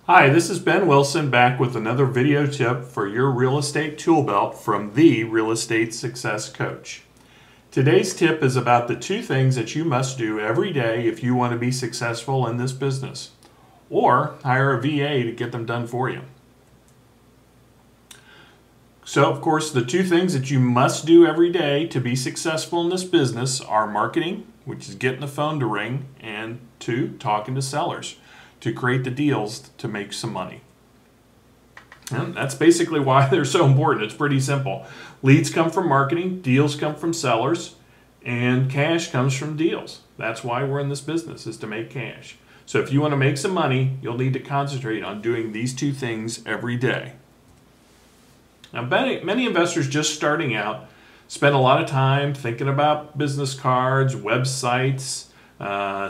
Hi, this is Ben Wilson back with another video tip for your real estate tool belt from the Real Estate Success Coach. Today's tip is about the two things that you must do every day if you want to be successful in this business, or hire a VA to get them done for you. So, of course, the two things that you must do every day to be successful in this business are marketing, which is getting the phone to ring, and two, talking to sellers to create the deals to make some money. And that's basically why they're so important. It's pretty simple. Leads come from marketing, deals come from sellers, and cash comes from deals. That's why we're in this business, is to make cash. So if you want to make some money, you'll need to concentrate on doing these two things every day. Now, many investors just starting out spend a lot of time thinking about business cards, websites,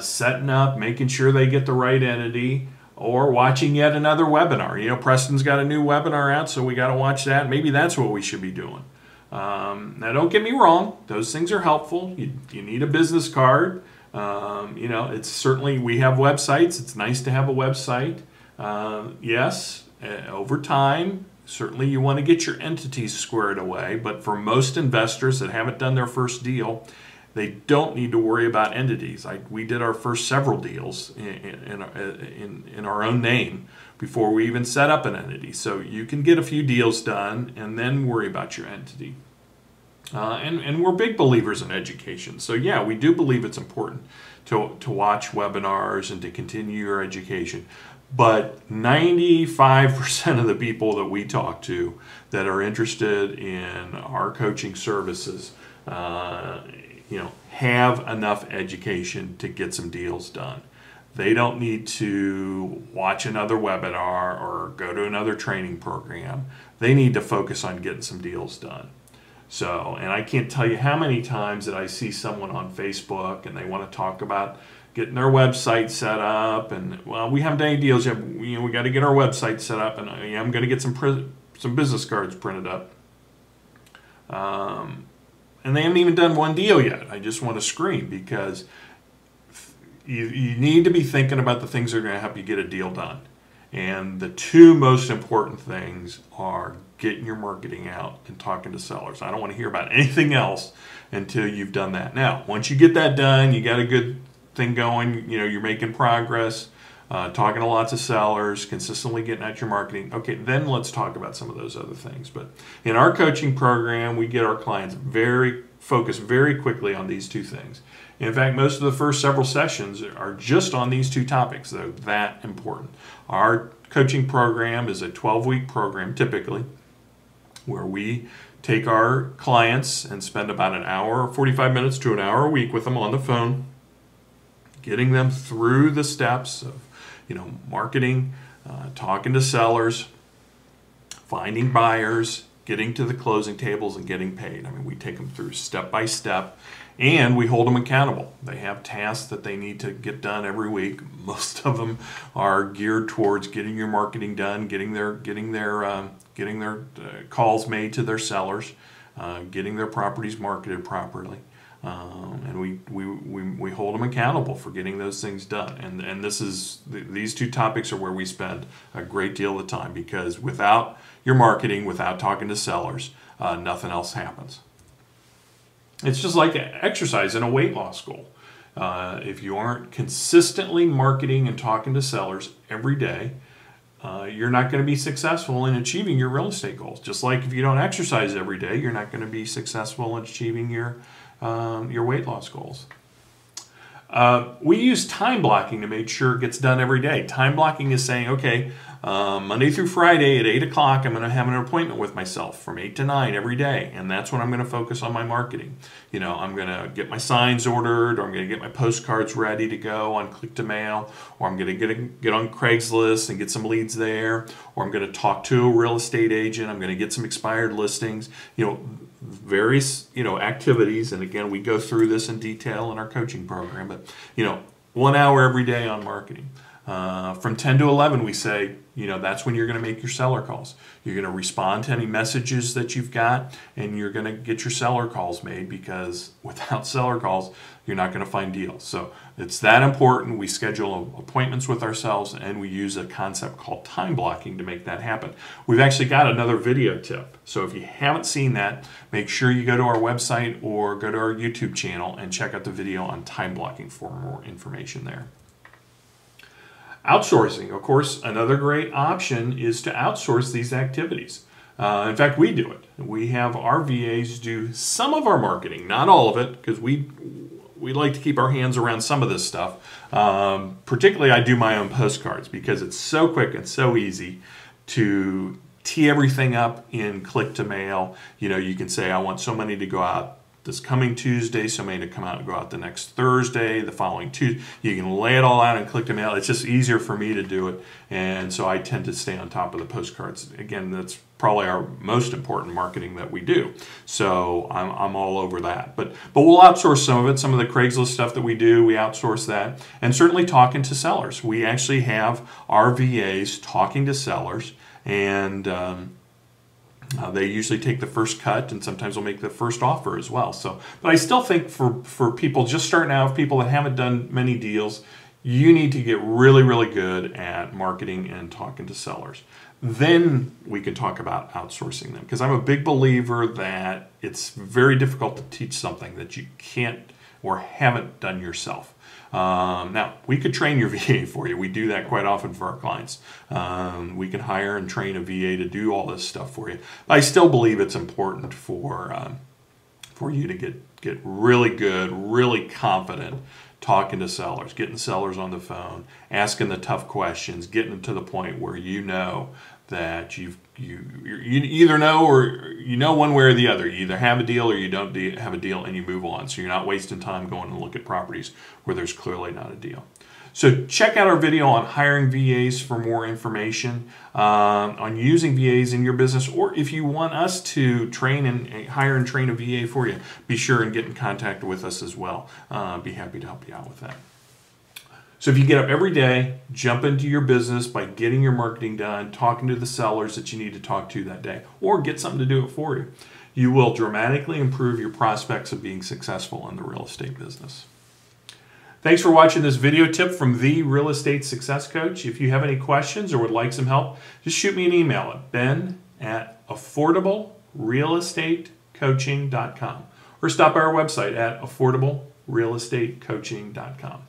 setting up, making sure they get the right entity, or watching yet another webinar. You know, Preston's got a new webinar out, so we got to watch that. Maybe that's what we should be doing. Now, don't get me wrong; those things are helpful. You need a business card. You know, it's certainly, we have websites. It's nice to have a website. Yes, over time, certainly you want to get your entities squared away. But for most investors that haven't done their first deal, they don't need to worry about entities. We did our first several deals in our own name before we even set up an entity. So you can get a few deals done and then worry about your entity. And we're big believers in education. So yeah, we do believe it's important to watch webinars and to continue your education. But 95% of the people that we talk to that are interested in our coaching services, you know, have enough education to get some deals done. They don't need to watch another webinar or go to another training program. They need to focus on getting some deals done. So, and I can't tell you how many times that I see someone on Facebook and they want to talk about getting their website set up, and well, we haven't done any deals yet. We got to get our website set up, and I'm going to get some business cards printed up. And they haven't even done one deal yet. I just want to scream, because you need to be thinking about the things that are going to help you get a deal done. And the two most important things are getting your marketing out and talking to sellers. I don't want to hear about anything else until you've done that. Now, once you get that done, you got a good thing going, you know, you're making progress, talking to lots of sellers, consistently getting at your marketing. Okay, then let's talk about some of those other things. But in our coaching program, we get our clients focused very quickly on these two things. In fact, most of the first several sessions are just on these two topics. They're that important. Our coaching program is a 12-week program, typically, where we take our clients and spend about an hour, 45 minutes to an hour a week with them on the phone, getting them through the steps of, you know, marketing, talking to sellers, finding buyers, getting to the closing tables, and getting paid. I mean, we take them through step by step, and we hold them accountable. They have tasks that they need to get done every week. Most of them are geared towards getting your marketing done, getting their calls made to their sellers, getting their properties marketed properly. And we hold them accountable for getting those things done. And these two topics are where we spend a great deal of time, because without your marketing, without talking to sellers, nothing else happens. It's just like exercise in a weight loss goal. If you aren't consistently marketing and talking to sellers every day, you're not going to be successful in achieving your real estate goals. Just like if you don't exercise every day, you're not going to be successful in achieving your weight loss goals. We use time blocking to make sure it gets done every day. Time blocking is saying, okay, Monday through Friday at 8 o'clock, I'm going to have an appointment with myself from 8 to 9 every day, and that's when I'm going to focus on my marketing. You know, I'm going to get my signs ordered, or I'm going to get my postcards ready to go on Click to Mail, or I'm going to get on Craigslist and get some leads there, or I'm going to talk to a real estate agent, I'm going to get some expired listings, you know, various, you know, activities. And again, we go through this in detail in our coaching program, but, you know, 1 hour every day on marketing. From 10 to 11, we say, that's when you're going to make your seller calls. You're going to respond to any messages that you've got, and you're going to get your seller calls made, because without seller calls, you're not going to find deals. So it's that important. We schedule appointments with ourselves, and we use a concept called time blocking to make that happen. We've actually got another video tip. So if you haven't seen that, make sure you go to our website or go to our YouTube channel and check out the video on time blocking for more information there. Outsourcing, of course, another great option is to outsource these activities. In fact, we do it. We have our VAs do some of our marketing, not all of it, because we like to keep our hands around some of this stuff. Particularly, I do my own postcards because it's so quick and so easy to tee everything up in click to mail. You can say, I want so many to go out this coming Tuesday, so many to come out and go out the next Thursday, the following Tuesday. You can lay it all out and click to mail. It's just easier for me to do it, and so I tend to stay on top of the postcards. Again, that's probably our most important marketing that we do. So I'm all over that. But we'll outsource some of it. Some of the Craigslist stuff that we do, we outsource that. And certainly talking to sellers. We actually have our VAs talking to sellers, and they usually take the first cut, and sometimes they'll make the first offer as well. But I still think for people just starting out, people that haven't done many deals, you need to get really, really good at marketing and talking to sellers. Then we can talk about outsourcing them, because I'm a big believer that it's very difficult to teach something that you can't or haven't done yourself. Now, we could train your VA for you. We do that quite often for our clients. We can hire and train a VA to do all this stuff for you. But I still believe it's important for you to get really good, really confident talking to sellers, getting sellers on the phone, asking the tough questions, getting to the point where you know that you either know, or you know one way or the other. You either have a deal or you don't have a deal, and you move on. So you're not wasting time going and look at properties where there's clearly not a deal. So check out our video on hiring VAs for more information on using VAs in your business, or if you want us to hire and train a VA for you, be sure and get in contact with us as well. Be happy to help you out with that. So if you get up every day, jump into your business by getting your marketing done, talking to the sellers that you need to talk to that day, or get something to do it for you, you will dramatically improve your prospects of being successful in the real estate business. Thanks for watching this video tip from the Real Estate Success Coach. If you have any questions or would like some help, just shoot me an email at ben@affordablerealestatecoaching.com or stop by our website at affordablerealestatecoaching.com.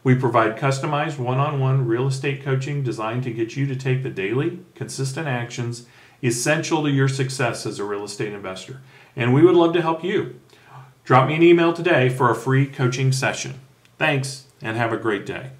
We provide customized one-on-one real estate coaching designed to get you to take the daily, consistent actions essential to your success as a real estate investor. And we would love to help you. Drop me an email today for a free coaching session. Thanks, and have a great day.